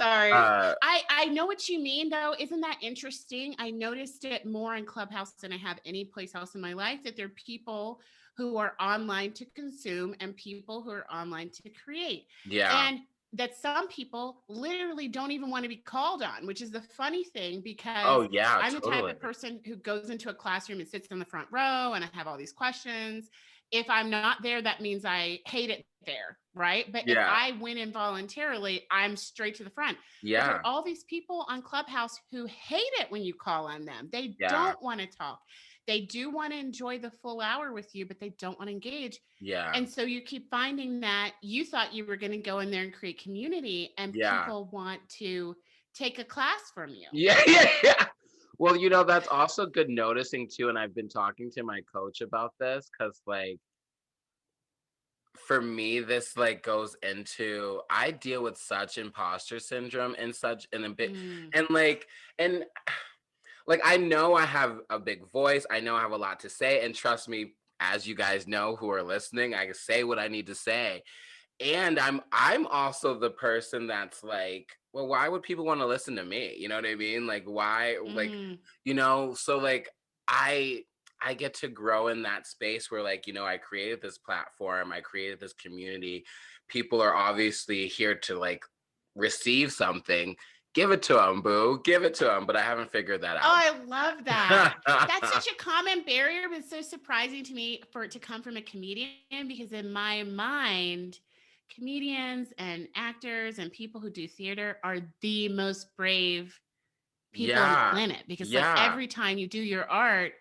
Sorry. Uh, I know what you mean, though. Isn't that interesting? I noticed it more in Clubhouse than I have any place else in my life, that there are people who are online to consume and people who are online to create. yeah. And that some people literally don't even want to be called on, which is the funny thing, because Oh, yeah, I'm the type totally. of person who goes into a classroom and sits in the front row and I have all these questions. If I'm not there, that means I hate it there, right? But if Yeah. I went in voluntarily, I'm straight to the front. But there are Yeah. all these people on Clubhouse who hate it when you call on them. They Yeah. don't want to talk. They do want to enjoy the full hour with you, but they don't want to engage. Yeah. And so you keep finding that you thought you were going to go in there and create community, and Yeah. people want to take a class from you. Yeah. Yeah. Yeah. Well, that's also good noticing too. And I've been talking to my coach about this because, like, for me, this like goes into I deal with such imposter syndrome and such and a bit Mm. and and like I know I have a big voice. I know I have a lot to say. And trust me, as you guys know who are listening, I can say what I need to say. And I'm also the person that's like, well, why would people want to listen to me? You know what I mean? Like why Mm. so like I I get to grow in that space where like, I created this platform, I created this community. People are obviously here to like receive something. Give it to them, boo. Give it to them. But I haven't figured that Oh, out. I love that. That's such a common barrier, but it's so surprising to me for it to come from a comedian, because in my mind, comedians and actors and people who do theater are the most brave people on the Yeah. planet, because like Yeah. every time you do your art,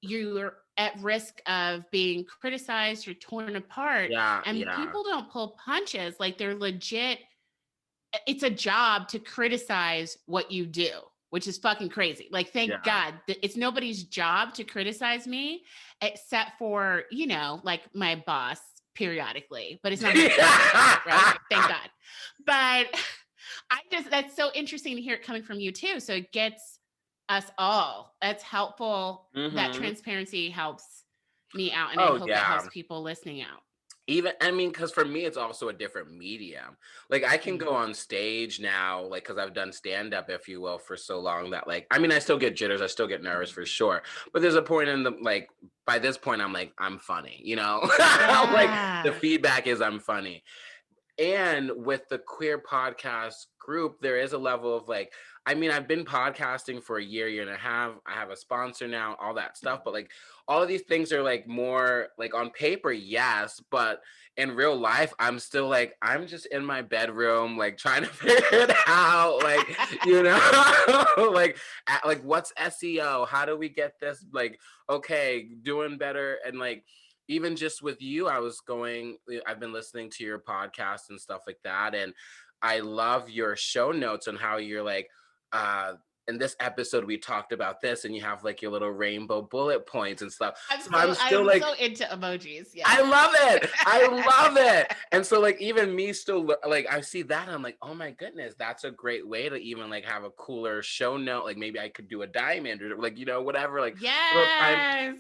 you're at risk of being criticized or torn apart, Yeah. and Yeah. people don't pull punches. Like they're legit, it's a job to criticize what you do, which is fucking crazy. Like, thank Yeah. God that it's nobody's job to criticize me except for, like my boss periodically, but it's not my job, right? Thank God. But that's so interesting to hear it coming from you too. So it gets us all. That's helpful. That hmm transparency helps me out. And I Oh hope it yeah. helps people listening out. Even I mean, because for me, it's also a different medium. Like I can Mm. go on stage now, like because I've done stand up, if you will, for so long that like I mean, I still get jitters, I still get nervous for sure. But there's a point in the like by this point, I'm like I'm funny, like the Yeah. feedback is I'm funny. And with the queer podcast group, there is a level of like, I mean, I've been podcasting for a year and a half. I have a sponsor now, all that stuff. But like, all of these things are like more like on paper, yes. But in real life, I'm still like, I'm just in my bedroom, like trying to figure it out. Like, like what's SEO? How do we get this? Like, okay, doing better. And like, even just with you, I've been listening to your podcast and stuff like that. And I love your show notes on how you're like, uh, in this episode, we talked about this, and you have like your little rainbow bullet points and stuff. So I'm still I'm like, so into emojis. Yes. I love it. I love it. And so like even me still like I see that I'm like, oh my goodness, that's a great way to even like have a cooler show note. Like maybe I could do a diamond or like, whatever, like little time. Yes.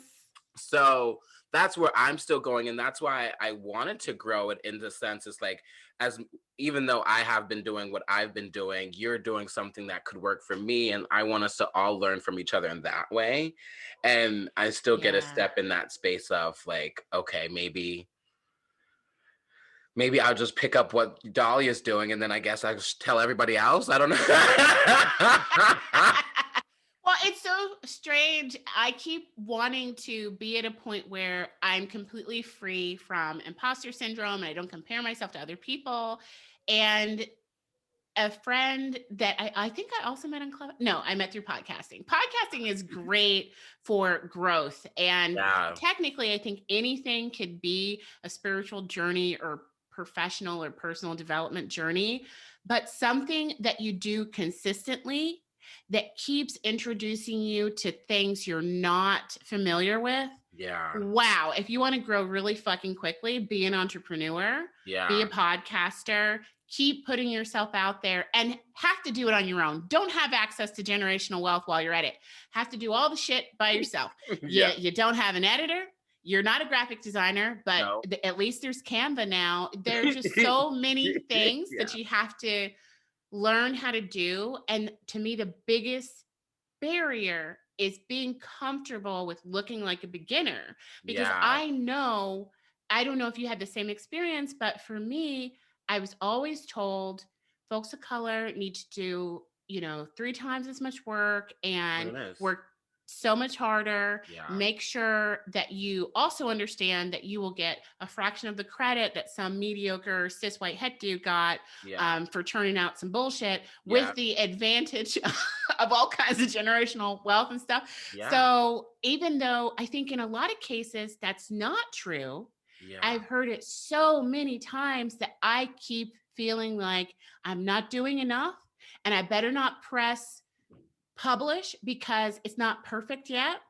So that's where I'm still going. And that's why I wanted to grow it in the sense it's like, as even though I have been doing what I've been doing, you're doing something that could work for me. And I want us to all learn from each other in that way. And I still get a Yeah. step in that space of like, okay, maybe I'll just pick up what Dalia's doing. And then I guess I just tell everybody else. I don't know. Well, it's so strange. I keep wanting to be at a point where I'm completely free from imposter syndrome and I don't compare myself to other people. And a friend that I think I also met on Club. No, I met through podcasting. Podcasting is great for growth. And Yeah. technically, I think anything could be a spiritual journey or professional or personal development journey, but something that you do consistently that keeps introducing you to things you're not familiar with. Yeah. Wow. If you want to grow really fucking quickly, be an entrepreneur, be a Yeah. podcaster, keep putting yourself out there, and have to do it on your own. Don't have access to generational wealth while you're at it. Have to do all the shit by yourself. Yeah. You don't have an editor. You're not a graphic designer, but No. at least there's Canva now. There are just so many things Yeah. that you have to learn how to do. And to me, the biggest barrier is being comfortable with looking like a beginner, because Yeah. I know, I don't know if you had the same experience, but for me, I was always told folks of color need to do, 3 times as much work Look and at this. work so much harder. Yeah. Make sure that you also understand that you will get a fraction of the credit that some mediocre cis white het dude got Yeah. for turning out some bullshit, Yeah. with the advantage of all kinds of generational wealth and stuff. Yeah. So even though I think in a lot of cases that's not true, Yeah. I've heard it so many times that I keep feeling like I'm not doing enough and I better not press publish because it's not perfect yet.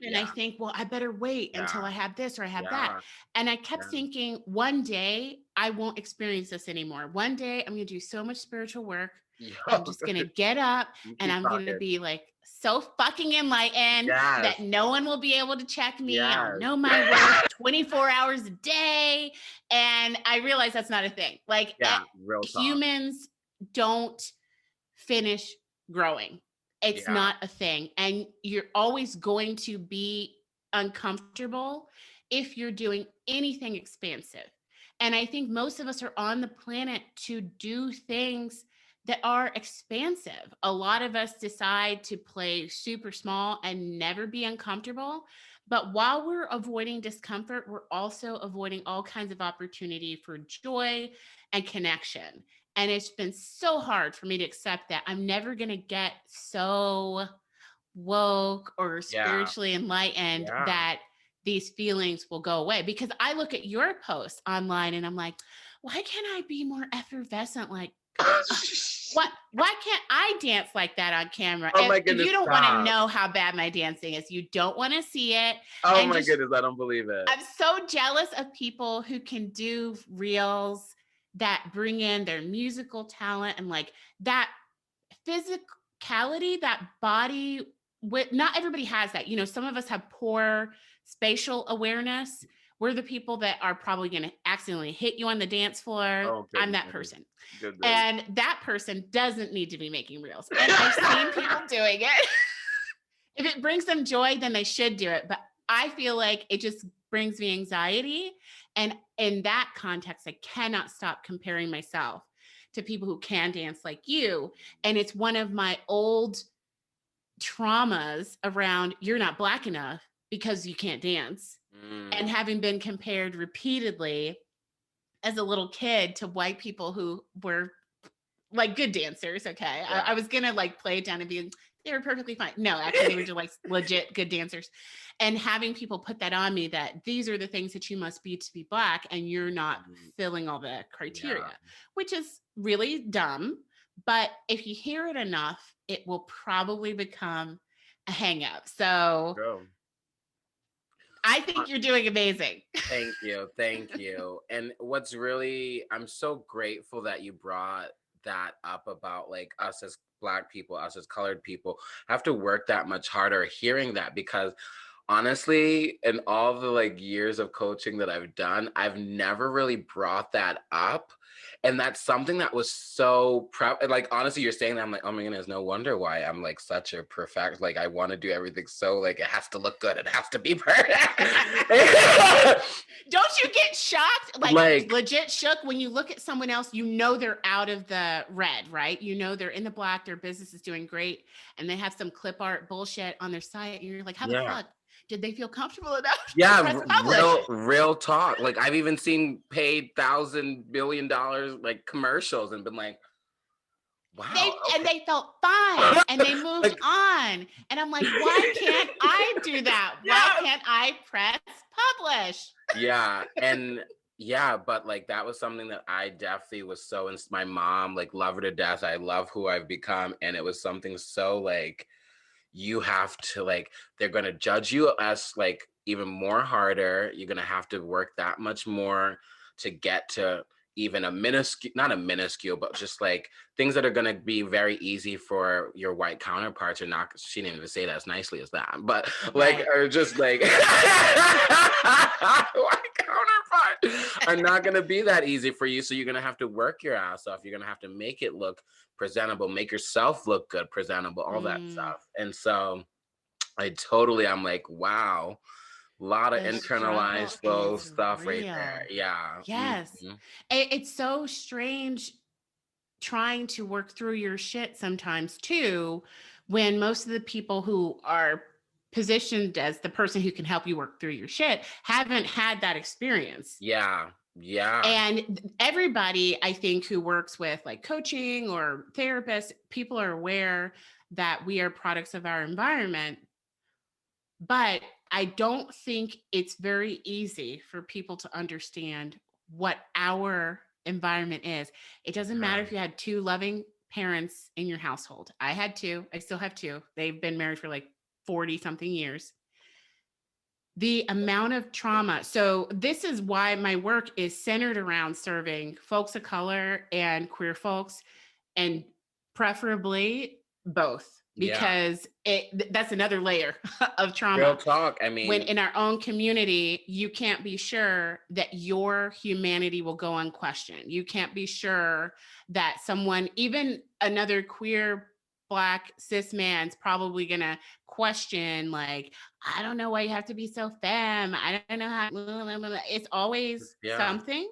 And I Yeah. think, well, I better wait until Yeah. I have this or I have that. Yeah. And I kept Yeah. thinking, one day I won't experience this anymore. One day I'm going to do so much spiritual work. Yo, I'm just going to get up you and keep I'm going to talking. be like so fucking enlightened Yes. that no one will be able to check me. I'll Yes. know my worth 24 hours a day. And I realize that's not a thing. Like Yeah. Real talk. humans don't finish growing. It's Yeah. not a thing. And you're always going to be uncomfortable if you're doing anything expansive. And I think most of us are on the planet to do things that are expansive. A lot of us decide to play super small and never be uncomfortable. But while we're avoiding discomfort, we're also avoiding all kinds of opportunity for joy and connection. And it's been so hard for me to accept that I'm never going to get so woke or Yeah. spiritually enlightened Yeah. that these feelings will go away. Because I look at your posts online and I'm like, why can't I be more effervescent? Like, why can't I dance like that on camera? Oh my If goodness, you don't want to stop. know how bad my dancing is, you don't want to see it. Oh And my just, goodness, I don't believe it. I'm so jealous of people who can do reels that bring in their musical talent and like that physicality, that body. With not everybody has that. Some of us have poor spatial awareness. We're the people that are probably going to accidentally hit you on the dance floor. Oh I'm that goodness. person. Goodness. And that person doesn't need to be making reels. And I've seen people doing it. If it brings them joy, then they should do it. But I feel like it just brings me anxiety. And in that context, I cannot stop comparing myself to people who can dance like you. And it's one of my old traumas around you're not Black enough because you can't dance. And having been compared repeatedly as a little kid to white people who were like good dancers. Okay. Yeah. I was going to like play it down and be, they were perfectly fine. No, actually, they were just like legit good dancers. And having people put that on me that these are the things that you must be to be Black and you're not filling all the criteria, which is really dumb. But if you hear it enough, it will probably become a hang up. So True. I think you're doing amazing. Thank you. Thank you. And what's really, I'm so grateful that you brought that up about like us as Black people, us as colored people have to work that much harder hearing that, because honestly, in all the like years of coaching that I've done, I've never really brought that up. And that's something that was so like, honestly, you're saying that, I'm like, oh my goodness, no wonder why I'm like such a perfect, like I want to do everything so like it has to look good, it has to be perfect. Don't you get shocked, like legit shook when you look at someone else, they're out of the red, right? They're in the Black, their business is doing great, and they have some clip art bullshit on their site, and you're like, how the fuck did they feel comfortable enough to press publish? real talk. Like I've even seen paid $1,000 billion like commercials and been like, wow. And they felt fine and they moved on. And I'm like, why can't I do that? Why can't I press publish? Yeah. And but like that was something that I definitely was so my mom, like love her to death. I love who I've become. And it was something so like, you have to like, they're going to judge you as like even more harder. You're going to have to work that much more to get to even a minuscule, not a minuscule, but just like things that are going to be very easy for your white counterparts, or not. She didn't even say that as nicely as that, but like, or just like white counterparts. are not going to be that easy for you. So you're going to have to work your ass off. You're going to have to make it look presentable, make yourself look good, presentable, all that stuff. And so I'm like, wow, a lot of The struggle internalized little is stuff right there. real. Yeah. Yes. It's so strange trying to work through your shit sometimes too, when most of the people who are positioned as the person who can help you work through your shit haven't had that experience. Yeah. Yeah. And everybody, I think, who works with like coaching or therapists, people are aware that we are products of our environment. But I don't think it's very easy for people to understand what our environment is. It doesn't matter if you had two loving parents in your household. I had two. I still have two. They've been married for like 40 something years. The amount of trauma. So, this is why my work is centered around serving folks of color and queer folks, and preferably both, because that's another layer of trauma. Real talk. I mean, When in our own community, you can't be sure that your humanity will go unquestioned. You can't be sure that someone, even another queer, Black, cis man's probably going to question, like, I don't know why you have to be so femme. I don't know how. Blah, blah, blah. It's always something,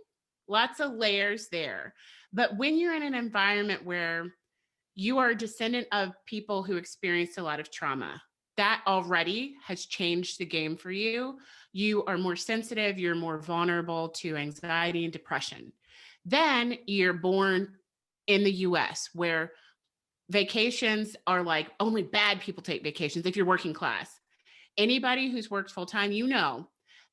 lots of layers there. But when you're in an environment where you are a descendant of people who experienced a lot of trauma, that already has changed the game for you. You are more sensitive, you're more vulnerable to anxiety and depression. Then you're born in the US, where vacations are like only bad people take vacations if you're working class. Anybody who's worked full time, you know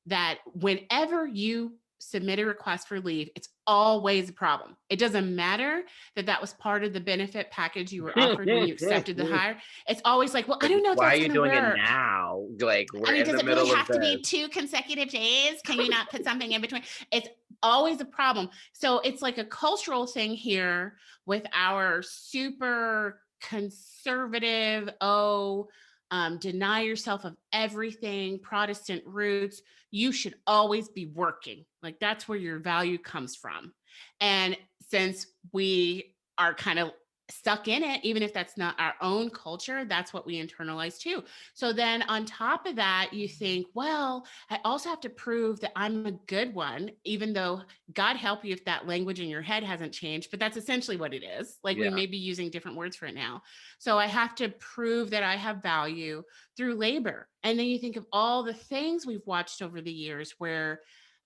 that whenever you submit a request for leave, it's always a problem. It doesn't matter that that was part of the benefit package you were offered when you accepted the hire. It's always like, well, I don't know if why that's are you going to doing work. it now? Like, we're I mean, in does the it really middle of have to be this. 2 consecutive days? Can you not put something in between? It's always a problem. So it's like a cultural thing here with our super conservative, deny yourself of everything, Protestant roots. You should always be working. Like, that's where your value comes from. And since we are kind of stuck in it, even if that's not our own culture, that's what we internalize too. So then on top of that, you think, well, I also have to prove that I'm a good one, even though God help you if that language in your head hasn't changed, but that's essentially what it is. Like, we may be using different words for it now. So I have to prove that I have value through labor. And then you think of all the things we've watched over the years where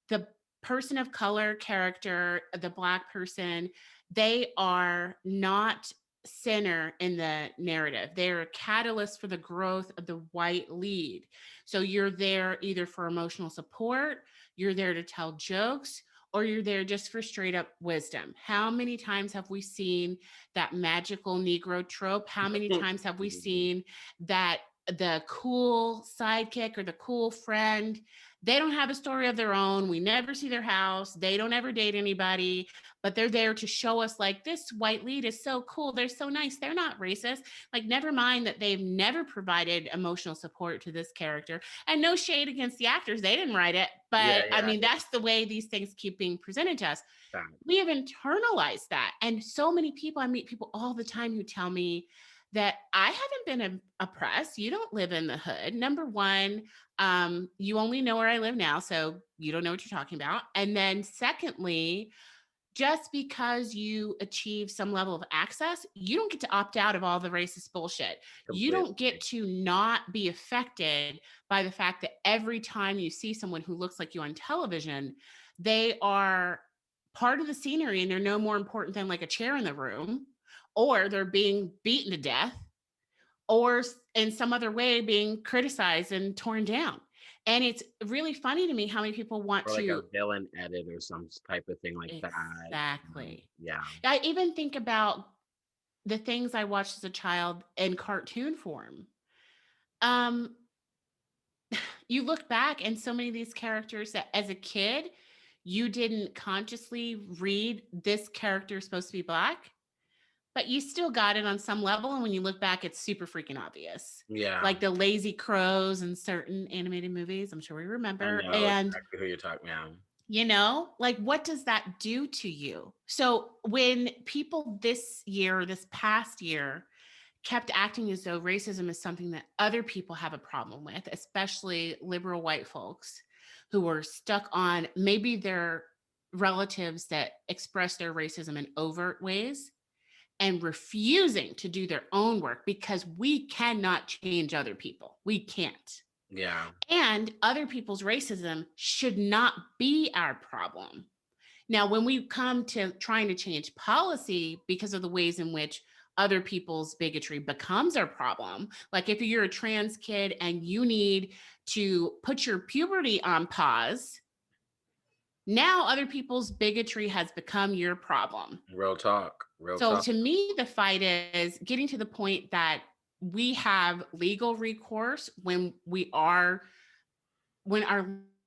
the person of color character, the Black person, they are not center in the narrative. They're a catalyst for the growth of the white lead. So you're there either for emotional support, you're there to tell jokes, or you're there just for straight up wisdom. How many times have we seen that magical Negro trope? How many times have we seen that the cool sidekick or the cool friend, they don't have a story of their own. We never see their house. They don't ever date anybody, but they're there to show us, like, this white lead is so cool. They're so nice. They're not racist. Like, never mind that they've never provided emotional support to this character. And no shade against the actors. They didn't write it. But I mean, that's the way these things keep being presented to us. We have internalized that. And so many people, I meet people all the time who tell me that I haven't been oppressed. You don't live in the hood. Number one, you only know where I live now, so you don't know what you're talking about. And then secondly, just because you achieve some level of access, you don't get to opt out of all the racist bullshit. You don't get to not be affected by the fact that every time you see someone who looks like you on television, they are part of the scenery and they're no more important than like a chair in the room, or they're being beaten to death, or in some other way being criticized and torn down. And it's really funny to me how many people want or like to a villain edit or some type of thing like that. Exactly. Yeah. I even think about the things I watched as a child in cartoon form. Um, you look back and so many of these characters that as a kid, you didn't consciously read this character is supposed to be Black, but you still got it on some level. And when you look back, it's super freaking obvious. Yeah. Like the lazy crows in certain animated movies. I'm sure we remember. I know And exactly who you're talking about. You know, like what does that do to you? So when people this past year, kept acting as though racism is something that other people have a problem with, especially liberal white folks who were stuck on maybe their relatives that express their racism in overt ways and refusing to do their own work because we cannot change other people. We can't. Yeah. And other people's racism should not be our problem. Now, when we come to trying to change policy because of the ways in which other people's bigotry becomes our problem, like if you're a trans kid and you need to put your puberty on pause, now other people's bigotry has become your problem. Real talk. Real So talk. to me, the fight is getting to the point that we have legal recourse when our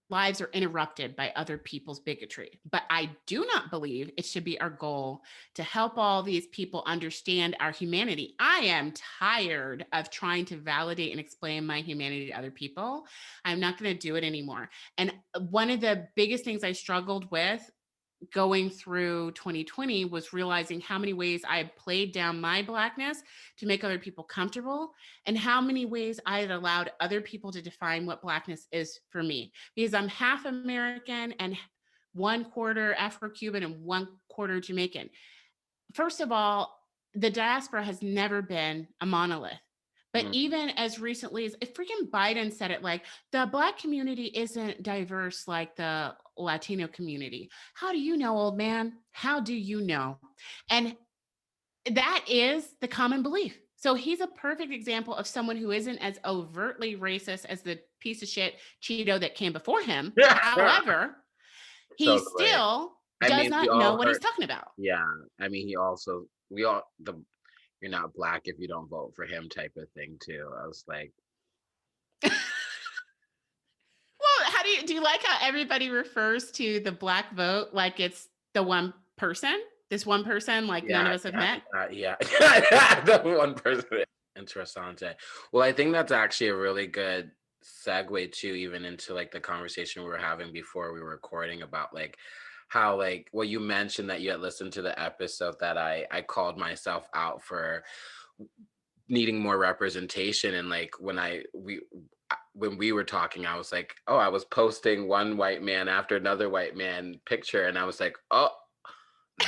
lives are interrupted by other people's bigotry. But I do not believe it should be our goal to help all these people understand our humanity. I am tired of trying to validate and explain my humanity to other people. I'm not going to do it anymore. And one of the biggest things I struggled with going through 2020 was realizing how many ways I had played down my Blackness to make other people comfortable, and how many ways I had allowed other people to define what Blackness is for me. Because I'm half American and 1/4 Afro-Cuban and 1/4 Jamaican. First of all, the diaspora has never been a monolith. But Mm. even as recently as if freaking Biden said it, like the Black community isn't diverse like the Latino community. How do you know, old man? How do you know? And that is the common belief. So he's a perfect example of someone who isn't as overtly racist as the piece of shit Cheeto that came before him. However, he Totally. still I does mean, we not know all what he's heard. talking about. Yeah. I mean, we all, you're not Black if you don't vote for him type of thing, too. I was like, Well, how do you like how everybody refers to the Black vote like it's the one person? This one person, like none yeah, of us have met? yeah. The one person. Interessante. Well, I think that's actually a really good segue too, even into like the conversation we were having before we were recording about like how like well you mentioned that you had listened to the episode that I called myself out for needing more representation, and like when we were talking, I was like, oh, I was posting one white man after another white man picture, and I was like, oh,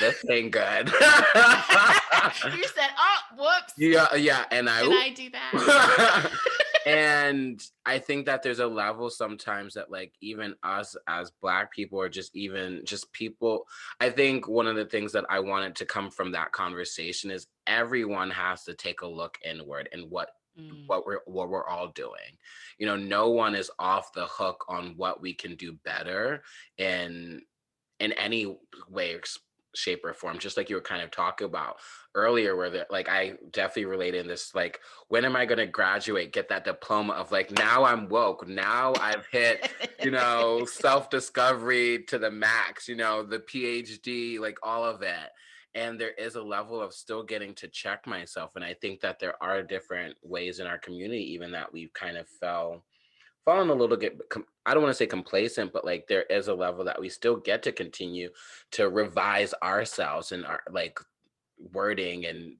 this ain't good. You said, "Oh, whoops." Yeah, and Did I do that? and I think that there's a level sometimes that like even us as Black people or just even just people, I think one of the things that I wanted to come from that conversation is everyone has to take a look inward and Mm, what we're all doing. You know, no one is off the hook on what we can do better in any way, shape, or form. Just like you were kind of talking about earlier, where like I definitely relate in this. Like, when am I going to graduate? Get that diploma of like now I'm woke. Now I've hit, self discovery to the max. The PhD, like all of it. And there is a level of still getting to check myself. And I think that there are different ways in our community, even that we've kind of fallen a little bit, I don't want to say complacent, but like there is a level that we still get to continue to revise ourselves and our like wording and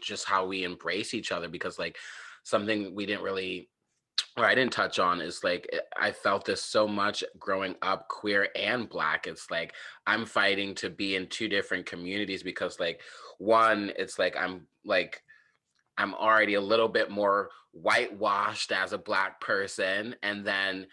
just how we embrace each other, because like something we didn't really or I didn't touch on is like I felt this so much growing up queer and Black. It's like I'm fighting to be in two different communities because like one, it's like I'm already a little bit more whitewashed as a Black person, and then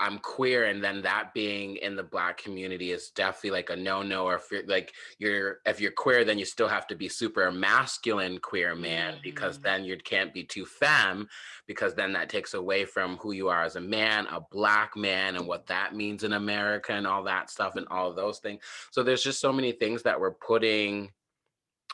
I'm queer, and then that being in the Black community is definitely like a no. Or if you're queer, then you still have to be super masculine queer man, because mhm. then you can't be too femme, because then that takes away from who you are as a man, a Black man, and what that means in America and all that stuff and all of those things. So there's just so many things that we're putting.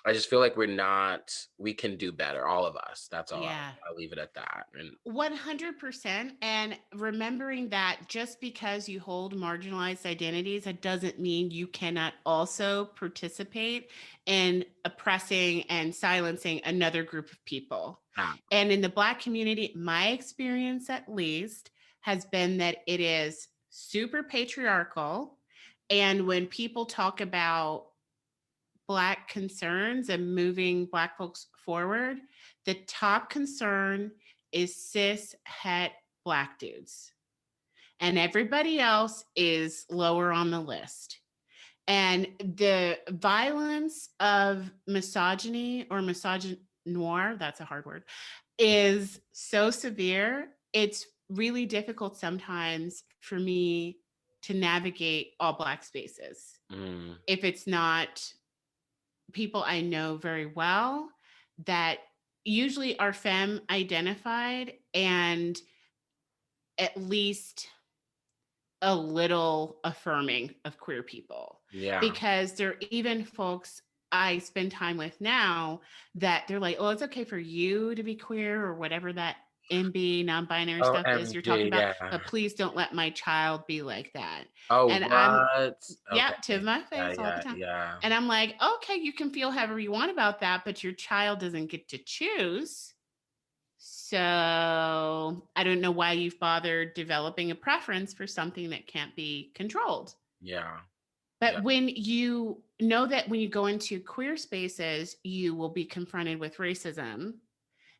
I just feel like we can do better, all of us. That's all. Yeah. I'll leave it at that. And 100%. And remembering that just because you hold marginalized identities, that doesn't mean you cannot also participate in oppressing and silencing another group of people. ah, And in the Black community, my experience at least has been that it is super patriarchal. And when people talk about Black concerns and moving Black folks forward, the top concern is cis het Black dudes. And everybody else is lower on the list. And the violence of misogyny or misogynoir, that's a hard word, is so severe. It's really difficult sometimes for me to navigate all Black spaces. If it's not people I know very well that usually are femme identified and at least a little affirming of queer people. Yeah. Because there are even folks I spend time with now that they're like, oh, it's okay for you to be queer or whatever that NB non-binary stuff is you're talking OMG, about, yeah. but please don't let my child be like that. Oh, And I'm, what? yeah, to Okay. my Yeah, face all the yeah, time. yeah. And I'm like, okay, you can feel however you want about that, but your child doesn't get to choose. So I don't know why you've bothered developing a preference for something that can't be controlled. Yeah. But when you know that when you go into queer spaces, you will be confronted with racism.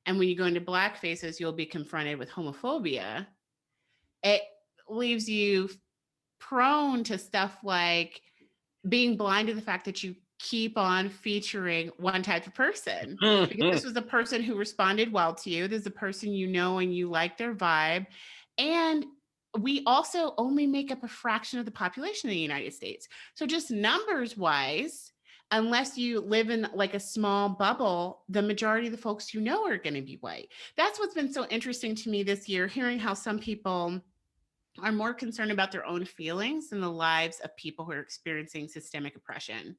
And when you go into Black spaces, you'll be confronted with homophobia. It leaves you prone to stuff like being blind to the fact that you keep on featuring one type of person because this was a person who responded well to you. This is a person you know and you like their vibe. And we also only make up a fraction of the population of the United States. So just numbers wise, unless you live in like a small bubble, the majority of the folks you know are going to be white. That's what's been so interesting to me this year, hearing how some people are more concerned about their own feelings than the lives of people who are experiencing systemic oppression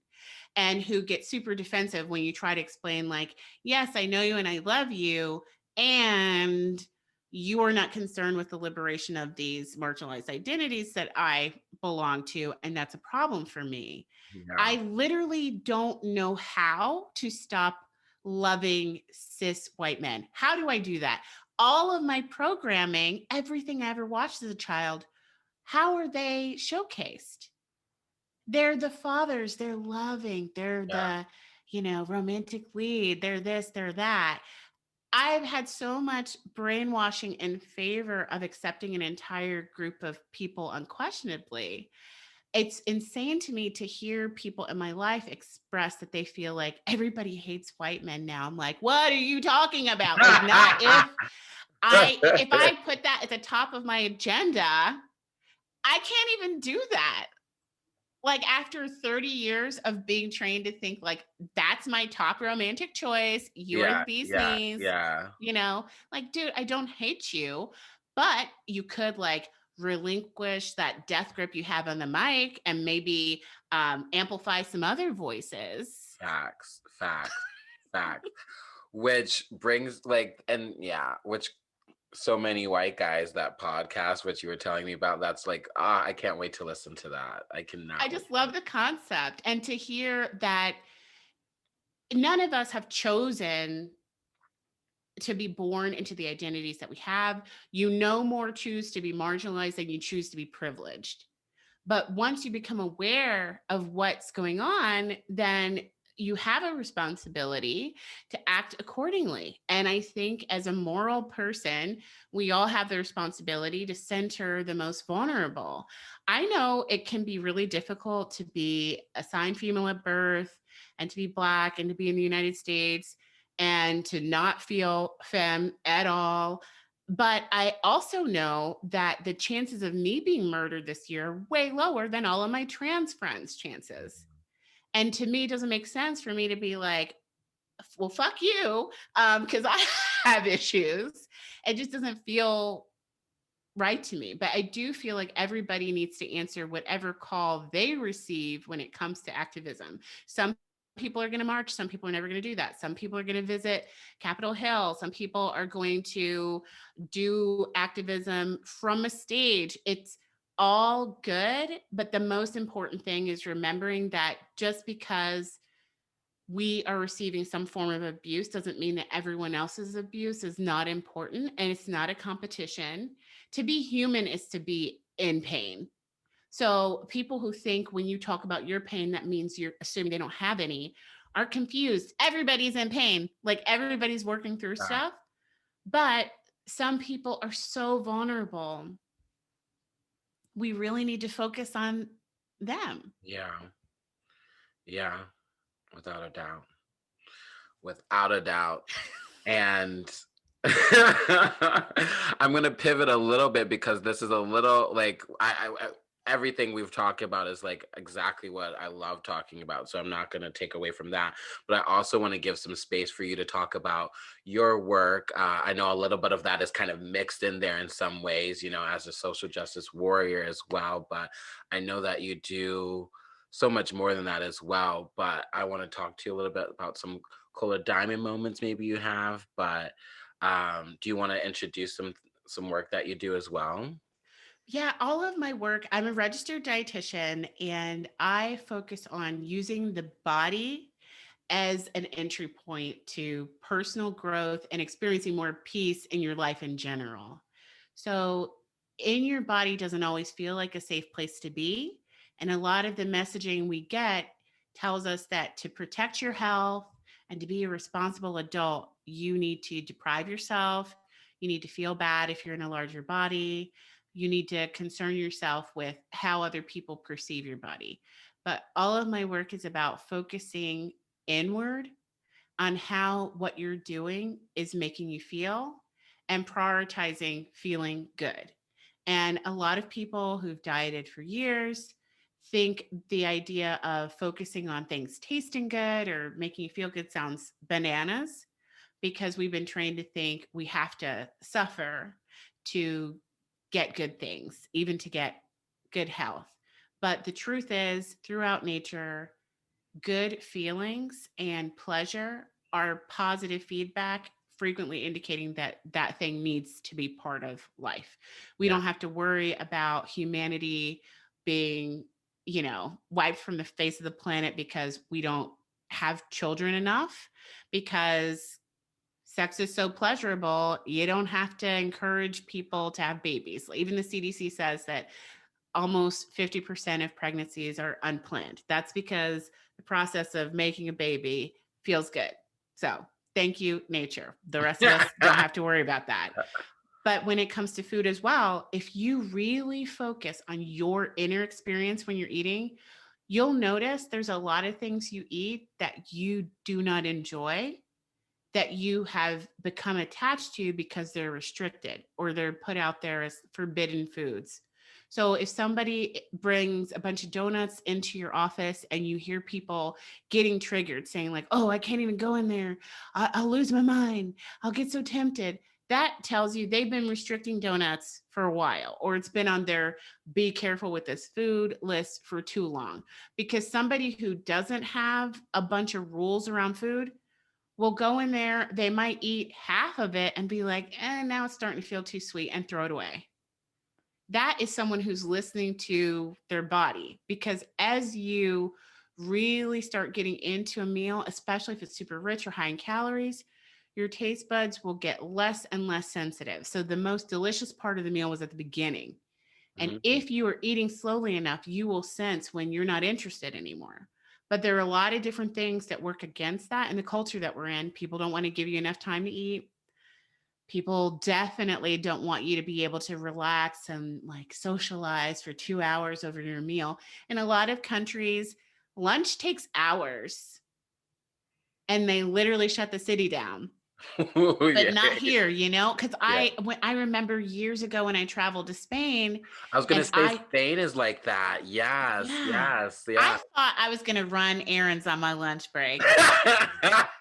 and who get super defensive when you try to explain, like, yes, I know you and I love you, and you are not concerned with the liberation of these marginalized identities that I belong to, and that's a problem for me. Yeah. I literally don't know how to stop loving cis white men. How do I do that? All of my programming, everything I ever watched as a child, how are they showcased? They're the fathers, they're loving, they're the, romantic lead, they're this, they're that. I've had so much brainwashing in favor of accepting an entire group of people unquestionably. It's insane to me to hear people in my life express that they feel like everybody hates white men now. I'm like, what are you talking about? Like, not if I put that at the top of my agenda, I can't even do that. Like after 30 years of being trained to think like that's my top romantic choice, you are the bee's knees, like, dude, I don't hate you, but you could like relinquish that death grip you have on the mic and maybe amplify some other voices. Facts. Which brings like, and which so many white guys, that podcast which you were telling me about, that's like, I can't wait to listen to that. I cannot. I just love the concept, and to hear that none of us have chosen to be born into the identities that we have. You no more choose to be marginalized than you choose to be privileged. But once you become aware of what's going on, then you have a responsibility to act accordingly. And I think as a moral person, we all have the responsibility to center the most vulnerable. I know it can be really difficult to be assigned female at birth and to be Black and to be in the United States and to not feel femme at all. But I also know that the chances of me being murdered this year are way lower than all of my trans friends' chances. And to me, it doesn't make sense for me to be like, well, fuck you, because I have issues. It just doesn't feel right to me. But I do feel like everybody needs to answer whatever call they receive when it comes to activism. Some people are going to march. Some people are never going to do that. Some people are going to visit Capitol Hill. Some people are going to do activism from a stage. It's all good. But the most important thing is remembering that just because we are receiving some form of abuse doesn't mean that everyone else's abuse is not important, and it's not a competition. To be human is to be in pain. So people who think when you talk about your pain, that means you're assuming they don't have any, are confused. Everybody's in pain. Like everybody's working through Yeah. stuff. But some people are so vulnerable. We really need to focus on them. Yeah. Yeah. Without a doubt. Without a doubt. And I'm gonna pivot a little bit because this is a little like everything we've talked about is like exactly what I love talking about. So I'm not gonna take away from that. But I also want to give some space for you to talk about your work. I know a little bit of that is kind of mixed in there in some ways, you know, as a social justice warrior as well. But I know that you do so much more than that as well. But I want to talk to you a little bit about some cooler diamond moments maybe you have. But do you want to introduce some work that you do as well? Yeah, all of my work, I'm a registered dietitian and I focus on using the body as an entry point to personal growth and experiencing more peace in your life in general. So, in your body doesn't always feel like a safe place to be. And a lot of the messaging we get tells us that to protect your health and to be a responsible adult, you need to deprive yourself. You need to feel bad if you're in a larger body. You need to concern yourself with how other people perceive your body. But all of my work is about focusing inward on how what you're doing is making you feel and prioritizing feeling good. And a lot of people who've dieted for years think the idea of focusing on things tasting good or making you feel good sounds bananas because we've been trained to think we have to suffer to get good things, even to get good health. But the truth is, throughout nature, good feelings and pleasure are positive feedback, frequently indicating that that thing needs to be part of life. We Yeah. don't have to worry about humanity being, wiped from the face of the planet because we don't have children enough, because sex is so pleasurable. You don't have to encourage people to have babies. Even the CDC says that almost 50% of pregnancies are unplanned. That's because the process of making a baby feels good. So, thank you, nature. The rest of us don't have to worry about that. But when it comes to food as well, if you really focus on your inner experience when you're eating, you'll notice there's a lot of things you eat that you do not enjoy, that you have become attached to because they're restricted or they're put out there as forbidden foods. So if somebody brings a bunch of donuts into your office and you hear people getting triggered saying like, "Oh, I can't even go in there. I'll lose my mind. I'll get so tempted." That tells you they've been restricting donuts for a while, or it's been on their be careful with this food list for too long. Because somebody who doesn't have a bunch of rules around food will go in there, they might eat half of it and be like, now it's starting to feel too sweet, and throw it away. That is someone who's listening to their body, because as you really start getting into a meal, especially if it's super rich or high in calories, your taste buds will get less and less sensitive. So the most delicious part of the meal was at the beginning. And Mhm. if you are eating slowly enough, you will sense when you're not interested anymore. But there are a lot of different things that work against that in the culture that we're in. People don't want to give you enough time to eat. People definitely don't want you to be able to relax and like socialize for 2 hours over your meal. In a lot of countries, lunch takes hours and they literally shut the city down. But Yeah. not here, because Yeah. I remember years ago when I traveled to Spain I was gonna and say Spain is like that. Yes, yeah, yes, I yeah. thought I was going to run errands on my lunch break.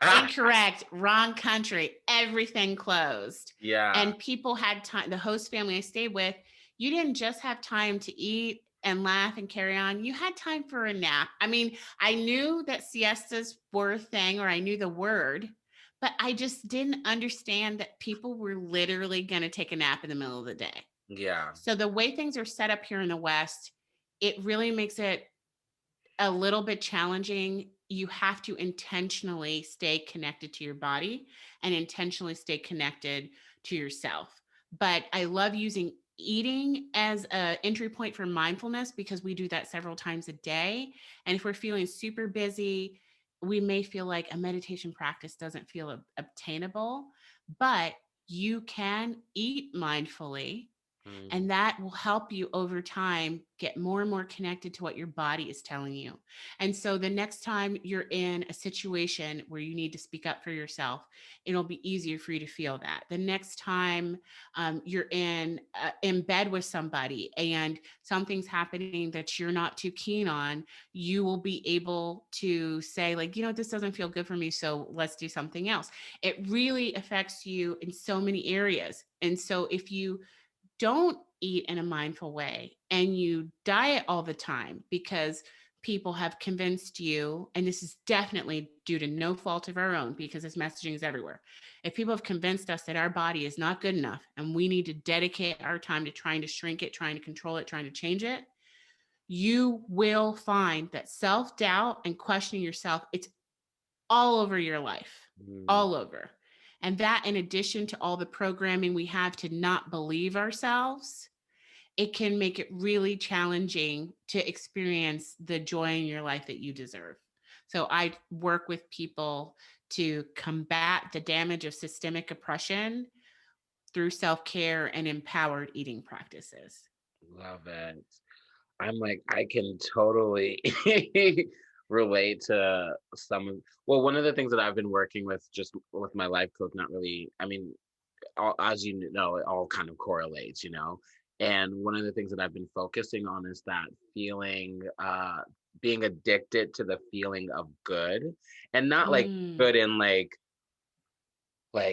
Incorrect, wrong country. Everything closed. Yeah. And people had time, the host family I stayed with, you didn't just have time to eat and laugh and carry on. You had time for a nap. I mean, I knew that siestas were a thing, or I knew the word, but I just didn't understand that people were literally going to take a nap in the middle of the day. Yeah. So the way things are set up here in the West, it really makes it a little bit challenging. You have to intentionally stay connected to your body and intentionally stay connected to yourself. But I love using eating as a entry point for mindfulness because we do that several times a day. And if we're feeling super busy, we may feel like a meditation practice doesn't feel obtainable, but you can eat mindfully, Mm, and that will help you over time get more and more connected to what your body is telling you. And so the next time you're in a situation where you need to speak up for yourself, it'll be easier for you to feel that. The next time you're in bed with somebody and something's happening that you're not too keen on, you will be able to say, like, this doesn't feel good for me, so let's do something else. It really affects you in so many areas. And so if you don't eat in a mindful way and you diet all the time because people have convinced you, and this is definitely due to no fault of our own because this messaging is everywhere. If people have convinced us that our body is not good enough and we need to dedicate our time to trying to shrink it, trying to control it, trying to change it, you will find that self-doubt and questioning yourself, it's all over your life, mm, all over. And that, in addition to all the programming we have to not believe ourselves, it can make it really challenging to experience the joy in your life that you deserve. So I work with people to combat the damage of systemic oppression through self-care and empowered eating practices. love it. I'm like, I can totally relate to some of, well, one of the things that I've been working with just with my life coach, not really, I mean, as you know, it all kind of correlates, you know. And one of the things that I've been focusing on is that feeling, being addicted to the feeling of good, and not like Mm, good in like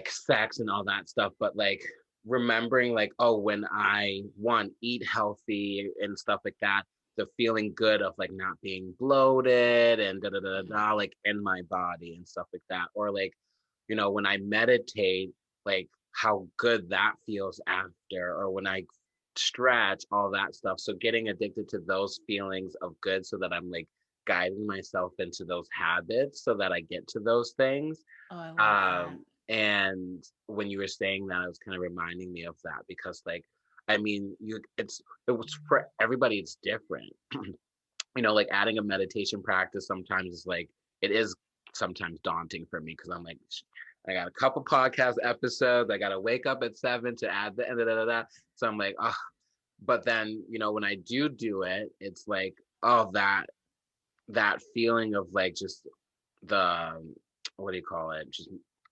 sex and all that stuff, but like remembering like, oh, when I one eat healthy and stuff like that, the feeling good of like not being bloated and da da da da mm. da, like in my body and stuff like that. Or like, when I meditate, like how good that feels after, or when I stretch, all that stuff. So getting addicted to those feelings of good so that I'm like guiding myself into those habits so that I get to those things. Oh, I love that. And when you were saying that, it was kind of reminding me of that because, like, I mean, it was for everybody, it's different. Like adding a meditation practice sometimes is like, it is sometimes daunting for me because I'm like, I got a couple podcast episodes, I got to wake up at 7 to add the, da, da, da, da. So I'm like, oh, but then, when I do it, it's like, oh, that feeling of like just the what do you call it? Just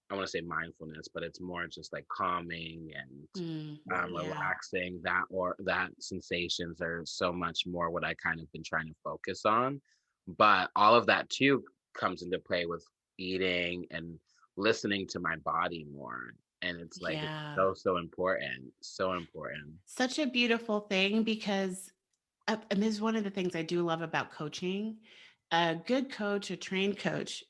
I want to say mindfulness, but it's more just like calming and Mm, yeah. relaxing. That sensations are so much more what I kind of been trying to focus on. But all of that too comes into play with eating and listening to my body more. And it's like it's Yeah. so important, so important. Such a beautiful thing because, and this is one of the things I do love about coaching. A good coach, a trained coach,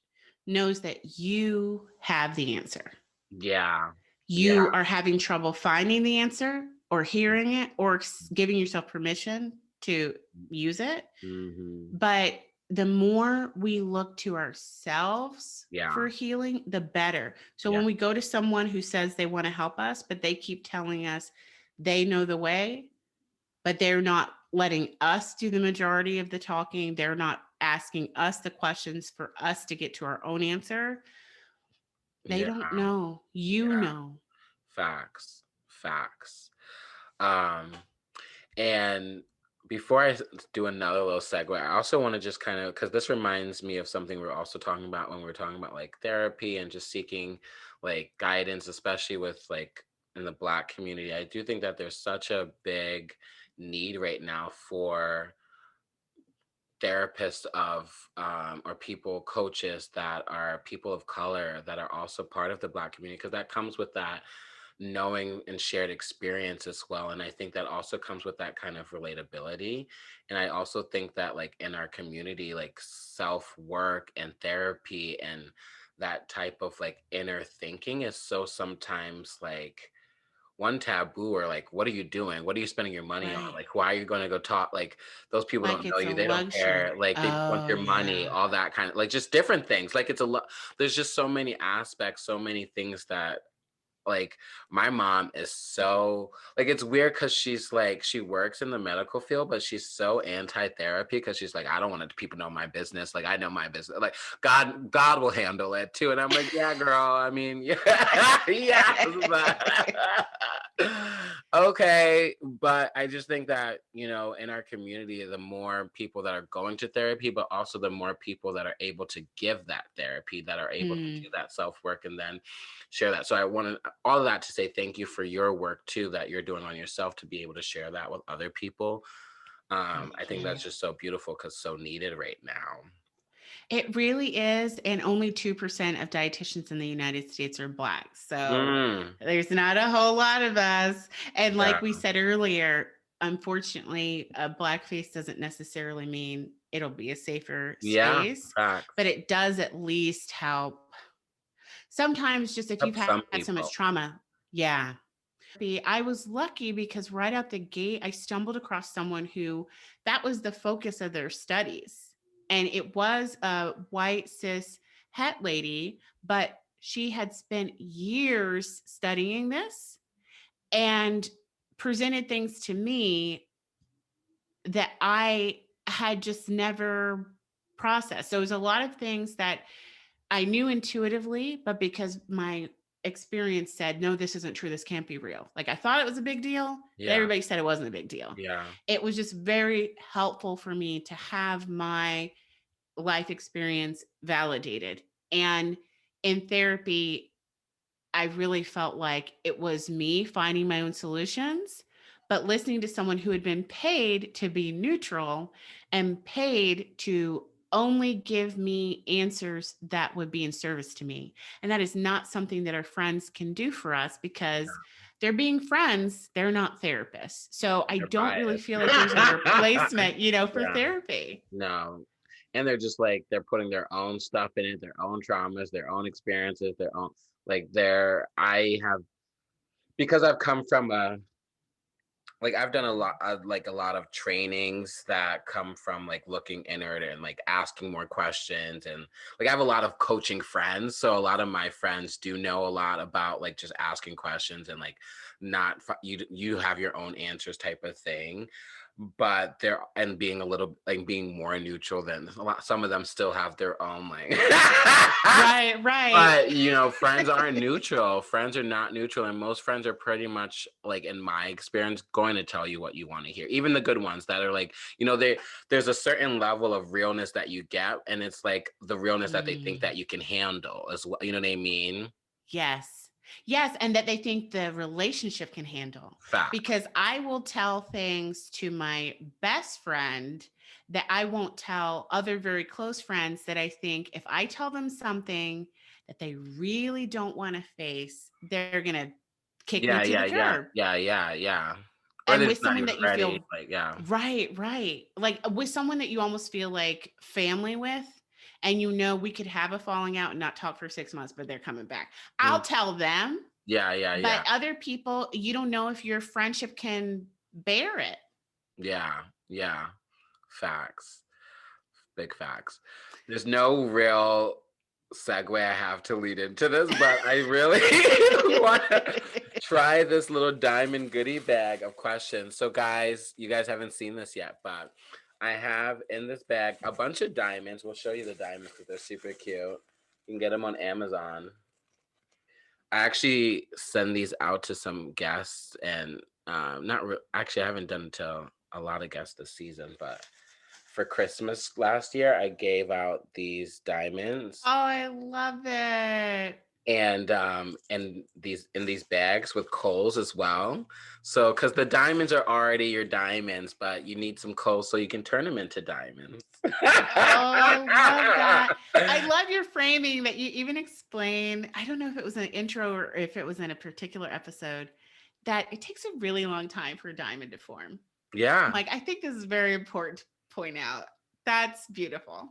knows that you have the answer. Yeah, yeah. You are having trouble finding the answer or hearing it or giving yourself permission to use it. Hmm. But the more we look to ourselves Yeah, for healing, the better. So yeah, when we go to someone who says they want to help us, but they keep telling us they know the way, but they're not letting us do the majority of the talking, they're not asking us the questions for us to get to our own answer, they yeah, don't know. You yeah. know. Facts, facts. Um, and before do another little segue, I also want to just kind of, because this reminds me of something we're also talking about when we're talking about like therapy and just seeking like guidance, especially with like in the Black community. I do think that there's such a big need right now for therapists or people coaches that are people of color that are also part of the Black community, because that comes with that knowing and shared experience as well. And I think that also comes with that kind of relatability. And I also think that like in our community, like self work and therapy and that type of like inner thinking is so sometimes like one taboo, or like, what are you doing, what are you spending your money on, Right. like why are you going to go talk, like those people Like don't know it's a you, they don't care, luxury. like they just want Oh, your money, yeah. all that kind of like just different things, like it's a lot, there's just so many aspects, so many things that like my mom is so like it's weird because she's like she works in the medical field, but she's so anti-therapy because she's like, I don't want people know my business. Like I know my business. Like God will handle it too. And I'm like, yeah, girl. I mean, yeah, yes. Okay. But I just think that, in our community, the more people that are going to therapy, but also the more people that are able to give that therapy, that are able to do Mm, that self-work and then share that. So I wanted all of that to say thank you for your work too, that you're doing on yourself to be able to share that with other people. I thank think you. that's just so beautiful because so needed right now. It really is. And only 2% of dietitians in the United States are Black. So Mm, there's not a whole lot of us. And yeah, like we said earlier, unfortunately, a Black face doesn't necessarily mean it'll be a safer yeah, space, facts. but it does at least help. Sometimes, just if you've Help had some so much people. trauma, yeah. I was lucky because right out the gate, I stumbled across someone who that was the focus of their studies. And it was a white cis het lady, but she had spent years studying this and presented things to me that I had just never processed. So it was a lot of things that I knew intuitively, but because my experience said, no, this isn't true. This can't be real. Like I thought it was a big deal, but Yeah, everybody said it wasn't a big deal. yeah, It was just very helpful for me to have my life experience validated. And in therapy, I really felt like it was me finding my own solutions, but listening to someone who had been paid to be neutral and paid to only give me answers that would be in service to me. And that is not something that our friends can do for us because they're being friends, they're not therapists. So I they're don't really biased. feel like there's a replacement, for Yeah, therapy. no. And they're just like they're putting their own stuff in it, their own traumas, their own experiences, their own I have because I've come from I've done a lot like a lot of trainings that come from like looking inward and like asking more questions, and like I have a lot of coaching friends, so a lot of my friends do know a lot about like just asking questions and like not you have your own answers type of thing, but they're and being a little like being more neutral than a lot. Some of them still have their own like Right, right. but friends aren't neutral. Friends are not neutral, and most friends are pretty much like, in my experience, going to tell you what you want to hear. Even the good ones that are like, there's a certain level of realness that you get, and it's like the realness that they think Mm. that you can handle as well. You know what I mean? Yes. Yes, and that they think the relationship can handle. Fact. Because I will tell things to my best friend that I won't tell other very close friends that I think if I tell them something that they really don't want to face, they're going to kick me Yeah, to the yeah, yeah, curb. yeah, yeah, yeah. Or And they're with just not someone even that you ready. feel Like, yeah. right, right. Like with someone that you almost feel like family with, and we could have a falling out and not talk for 6 months, but they're coming back. Mm, I'll tell them, yeah, yeah, but yeah, other people, you don't know if your friendship can bear it. yeah, yeah. Facts. Big facts. There's no real segue I have to lead into this, but I really want to try this little diamond goodie bag of questions. So, guys, you guys haven't seen this yet, but I have in this bag a bunch of diamonds. We'll show you the diamonds because they're super cute. You can get them on Amazon. I actually send these out to some guests, and not actually, I haven't done it to a lot of guests this season, but for Christmas last year, I gave out these Oh, diamonds I love it. and these in these bags with coals as well. So because the diamonds are already your diamonds, but you need some coals so you can turn them into diamonds. Oh, I love that. I love your framing that you even explain. I don't know if it was an intro or if it was in a particular episode that it takes a really long time for a diamond to form. Yeah. Like, I think this is very important to point out. That's beautiful.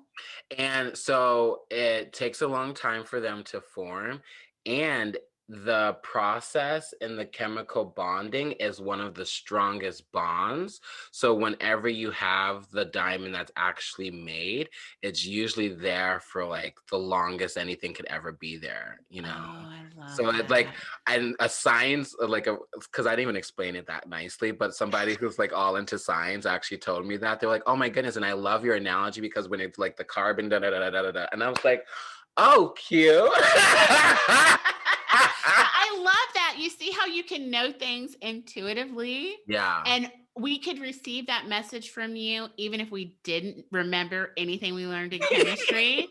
And so it takes a long time for them to form. And the process and the chemical bonding is one of the strongest bonds. So whenever you have the diamond that's actually made, it's usually there for like the longest anything could ever be there, you Oh, know? I love So it's like, that. and a science, like a, because I didn't even explain it that nicely, but somebody who's like all into science actually told me that. They're like, oh my goodness. And I love your analogy because when it's like the carbon, da da da da da da. And I was like, oh, cute. But I love that. You see how you can know things intuitively? Yeah. And we could receive that message from you even if we didn't remember anything we learned in chemistry.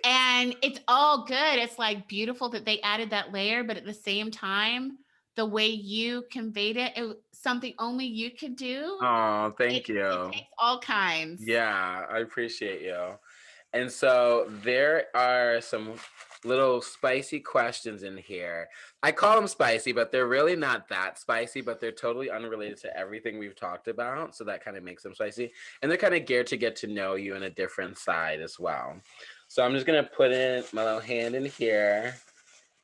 And it's all good. It's like beautiful that they added that layer, but at the same time, the way you conveyed it, something only you could do. Oh, It, thank it you. takes all kinds. Yeah, I appreciate you. And so there are some little spicy questions in here. I call them spicy, but they're really not that spicy, but they're totally unrelated to everything we've talked about. So that kind of makes them spicy. And they're kind of geared to get to know you in a different side as well. So I'm just going to put in my little hand in here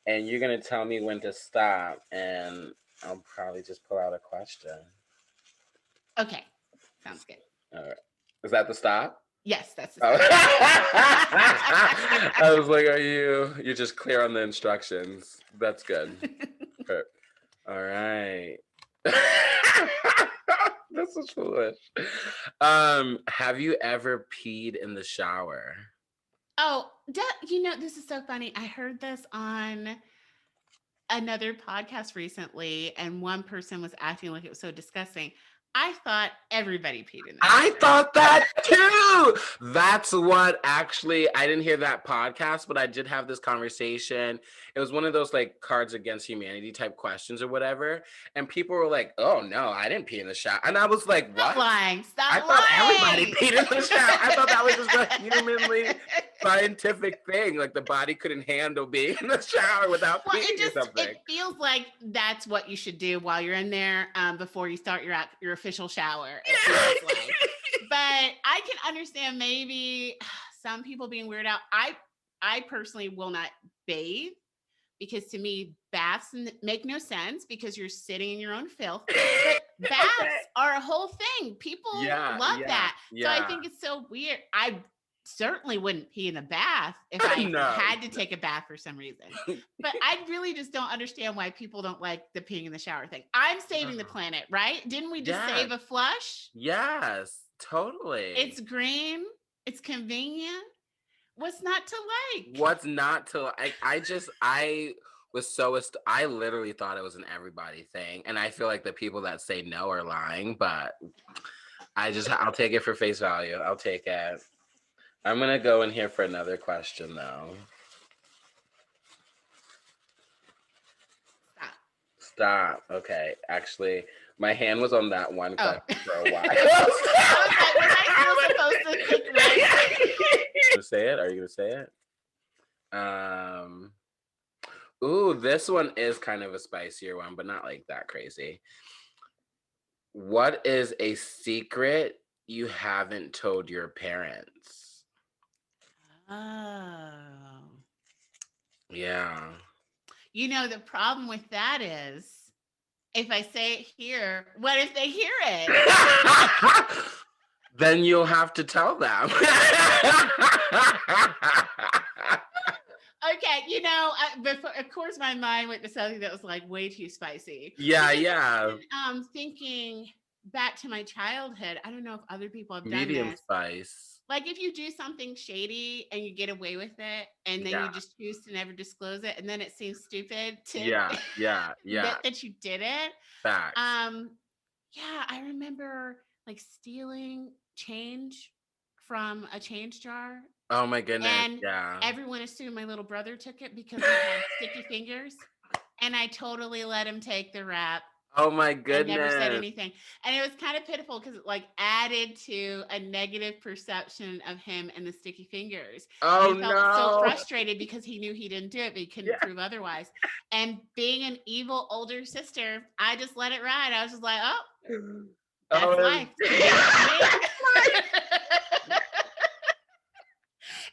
and you're going to tell me when to stop. And I'll probably just pull out a question. Okay. Sounds good. All right. Is that the stop? Yes, that's the Oh. start. I was like, you're just clear on the instructions. That's good. Okay. All right. This is foolish. Have you ever peed in the shower? Oh, this is so funny. I heard this on another podcast recently, and one person was acting like it was so disgusting. I thought everybody peed in the I shower. thought that too. That's what actually, I didn't hear that podcast, but I did have this conversation. It was one of those like Cards Against Humanity type questions or whatever. And people were like, oh no, I didn't pee in the shower. And I was like, Stop what? lying. I Stop thought everybody lying. peed in the shower. I thought that was just a humanly scientific thing. Like the body couldn't handle being in the shower without Well, peeing or something. it feels like that's what you should do while you're in there before you start your official shower. It feels like. But I can understand maybe some people being weirded out. I personally will not bathe because to me baths make no sense because you're sitting in your own filth. But baths are a whole thing. People love that. So I think it's so weird. I certainly wouldn't pee in a bath if I had to take a bath for some reason. But I really just don't understand why people don't like the peeing in the shower thing. I'm saving the planet, right? Didn't we just save a flush? Yes, totally. It's green. It's convenient. What's not to like? What's not to like? I was so I literally thought it was an everybody thing, and I feel like the people that say no are lying. But I'll take it for face value. I'll take it. I'm gonna go in here for another question though. Stop. Okay. Actually, my hand was on that one question for a while. Was I still supposed to pick You say it? Are you gonna say it? Ooh, this one is kind of a spicier one, but not like that crazy. What is a secret you haven't told your parents? Oh. Yeah. The problem with that is if I say it here, what if they hear it? Then you'll have to tell them. Okay, before, of course, my mind went to something that was like way too spicy. Yeah, because yeah. Thinking back to my childhood, I don't know if other people have done Medium this. spice. Like if you do something shady and you get away with it, and then you just choose to never disclose it, and then it seems stupid to admit that you did it. Facts. Yeah, I remember like stealing change from a change jar. Oh my goodness. And yeah. everyone assumed my little brother took it because he had sticky fingers. And I totally let him take the wrap. Oh my goodness. I never said anything. And it was kind of pitiful because it like added to a negative perception of him and the sticky fingers. Oh and he felt so frustrated because he knew he didn't do it, but he couldn't prove otherwise. And being an evil older sister, I just let it ride. I was just like, that's life.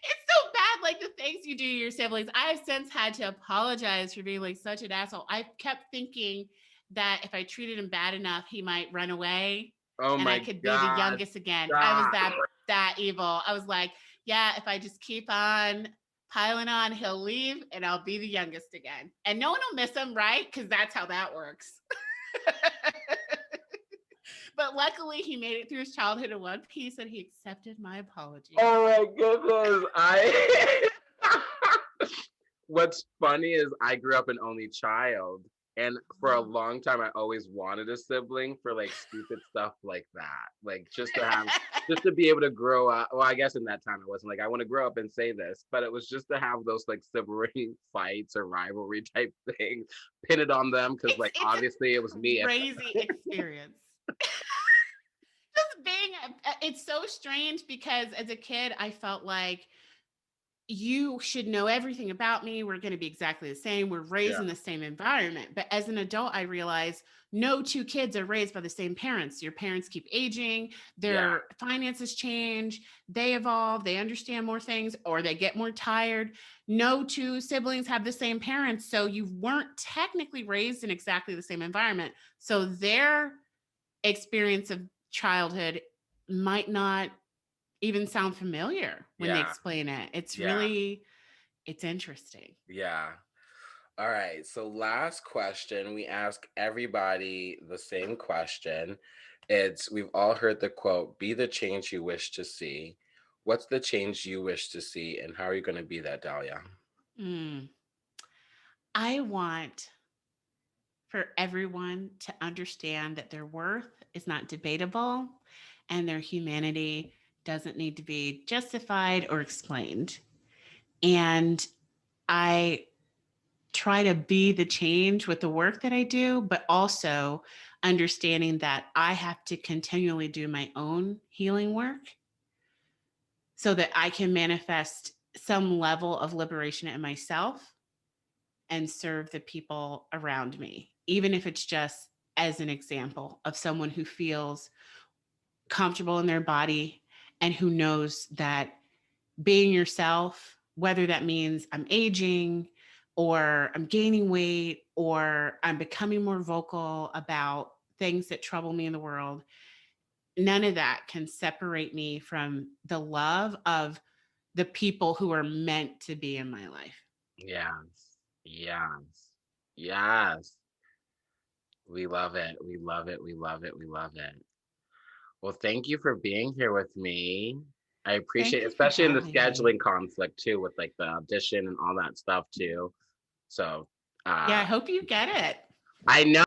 It's so bad. Like the things things you do to your siblings. I have since had to apologize for being like such an asshole. I kept thinking that if I treated him bad enough, he might run away Oh and I my could be the God. youngest again. I was Stop. that evil. I was like, yeah, if I just keep on piling on, he'll leave and I'll be the youngest again. And no one will miss him, right? Because that's how that works. But luckily, he made it through his childhood in one piece and he accepted my apology. Oh my goodness. What's funny is I grew up an only child. And for a long time, I always wanted a sibling for like stupid stuff like that. Like just to be able to grow up. Well, I guess in that time, it wasn't like I want to grow up and say this, but it was just to have those like sibling fights or rivalry type thing, pin it on them. Cause like obviously it was me. Crazy experience. It's so strange because as a kid, I felt like you should know everything about me. We're going to be exactly the same. We're raised in the same environment. But as an adult, I realized no two kids are raised by the same parents. Your parents keep aging, their finances change, they evolve, they understand more things, or they get more tired. No two siblings have the same parents. So you weren't technically raised in exactly the same environment. So their experience of childhood might not even sound familiar when they explain it. It's really, it's interesting. Yeah. All right. So last question, we ask everybody the same question. We've all heard the quote, be the change you wish to see. What's the change you wish to see and how are you going to be that, Dalia? I want for everyone to understand that their worth is not debatable and their humanity doesn't need to be justified or explained. And I try to be the change with the work that I do, but also understanding that I have to continually do my own healing work so that I can manifest some level of liberation in myself and serve the people around me, even if it's just as an example of someone who feels comfortable in their body and who knows that being yourself, whether that means I'm aging or I'm gaining weight or I'm becoming more vocal about things that trouble me in the world, none of that can separate me from the love of the people who are meant to be in my life. Yes. Yes. Yes. We love it. We love it. We love it. We love it. Well, thank you for being here with me. I appreciate Thank it, you for especially in the having me. scheduling conflict too, with like the audition and all that stuff too. So Yeah, I hope you get it. I know.